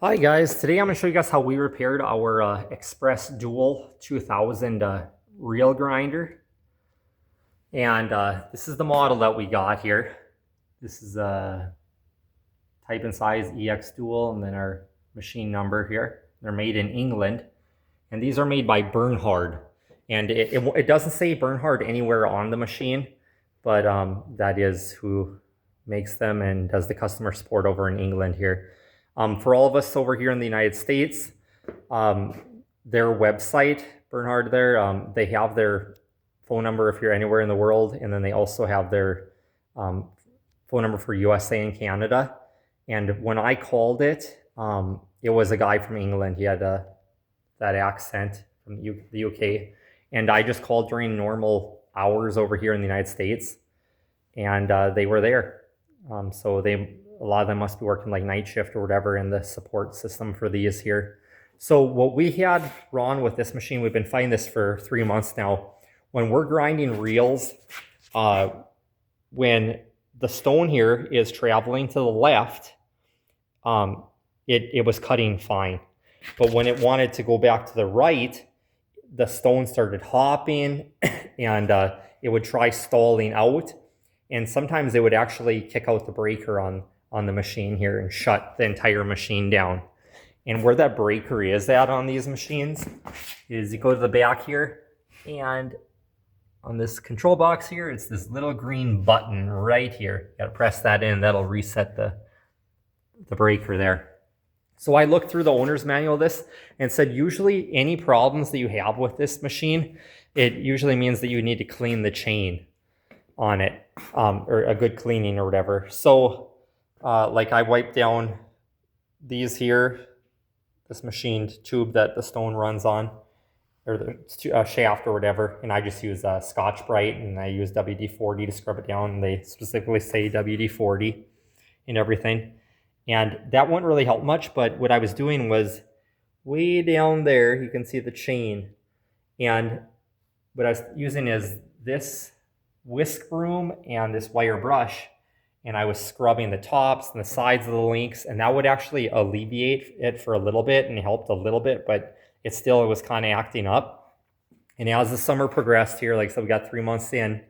Hi guys, today I'm going to show you guys how we repaired our Express Dual 2000 reel grinder. And this is the model that we got here. This is type and size EX Dual, and then our machine number here. They're made in England, and these are made by Bernhard. And it doesn't say Bernhard anywhere on the machine, but that is who makes them and does the customer support over in England here. For all of us over here in the United States, their website, Bernhard there, they have their phone number if you're anywhere in the world, and then they also have their phone number for USA and Canada. And when I called it, it was a guy from England. He had that accent from the UK. And I just called during normal hours over here in the United States, and they were there. So a lot of them must be working like night shift or whatever in the support system for these here. So what we had wrong with this machine, we've been fighting this for 3 months now. When we're grinding reels, when the stone here is traveling to the left, it was cutting fine. But when it wanted to go back to the right, the stone started hopping and it would try stalling out. And sometimes it would actually kick out the breaker on the machine here and shut the entire machine down. And where that breaker is at on these machines is you go to the back here, and on this control box here, it's this little green button right here. You gotta press that in, that'll reset the breaker there. So I looked through the owner's manual of this and said usually any problems that you have with this machine, it usually means that you need to clean the chain on it, or a good cleaning or whatever. So like I wiped down these here, this machined tube that the stone runs on, or the shaft or whatever, and I just use Scotch-Brite, and I use WD-40 to scrub it down, and they specifically say WD-40 and everything. And that wouldn't really help much, but what I was doing was way down there, you can see the chain, and what I was using is this whisk broom and this wire brush, and I was scrubbing the tops and the sides of the links, and that would actually alleviate it for a little bit and helped a little bit, but it was kind of acting up. And as the summer progressed here, like I said, we got 3 months in,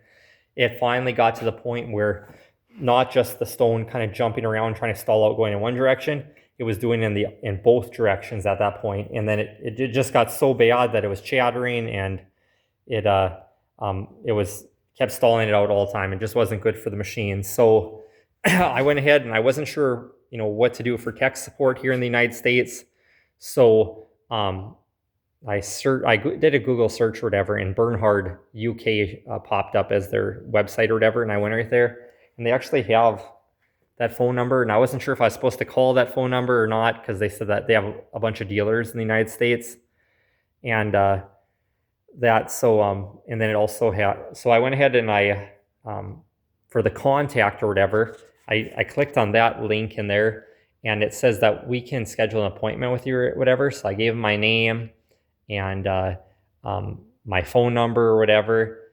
it finally got to the point where not just the stone kind of jumping around trying to stall out going in one direction, it was doing in both directions at that point. And then it just got so bad that it was chattering, and it was kept stalling it out all the time and just wasn't good for the machine. So I went ahead, and I wasn't sure, what to do for tech support here in the United States. So I did a Google search or whatever, and Bernhard UK popped up as their website or whatever, and I went right there, and they actually have that phone number, and I wasn't sure if I was supposed to call that phone number or not, because they said that they have a bunch of dealers in the United States, and and then it also had, so I went ahead and I, for the contact or whatever, I clicked on that link in there, and it says that we can schedule an appointment with you or whatever. So I gave them my name and my phone number or whatever.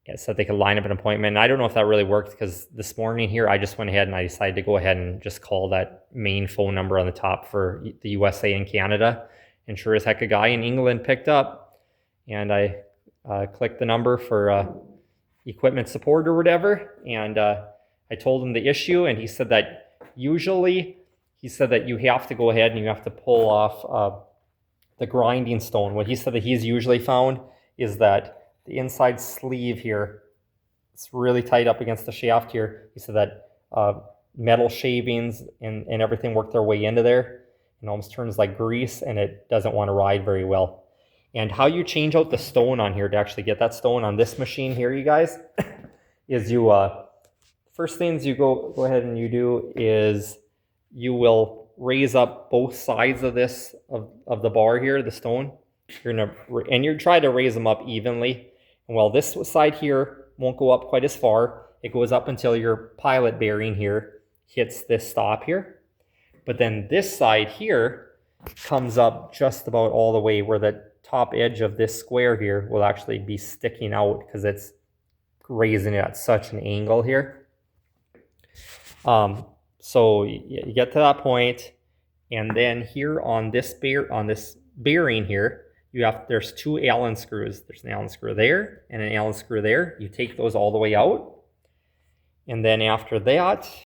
It said they could line up an appointment. And I don't know if that really worked, because this morning here, I just went ahead and I decided to go ahead and just call that main phone number on the top for the USA and Canada. And sure as heck, a guy in England picked up, and I clicked the number for equipment support or whatever. And I told him the issue, and he said that usually, you have to go ahead and you have to pull off the grinding stone. What he said that he's usually found is that the inside sleeve here, it's really tight up against the shaft here. He said that metal shavings and everything work their way into there, and almost turns like grease, and it doesn't want to ride very well. And how you change out the stone on here to actually get that stone on this machine here, you guys, is you first things you go ahead and you do is you will raise up both sides of this of the bar here, the stone. You're try to raise them up evenly. And while this side here won't go up quite as far, it goes up until your pilot bearing here hits this stop here. But then this side here comes up just about all the way where the top edge of this square here will actually be sticking out, because it's raising it at such an angle here. So you get to that point, And then here on this bearing here, there's two Allen screws. There's an Allen screw there and an Allen screw there. You take those all the way out. And then after that,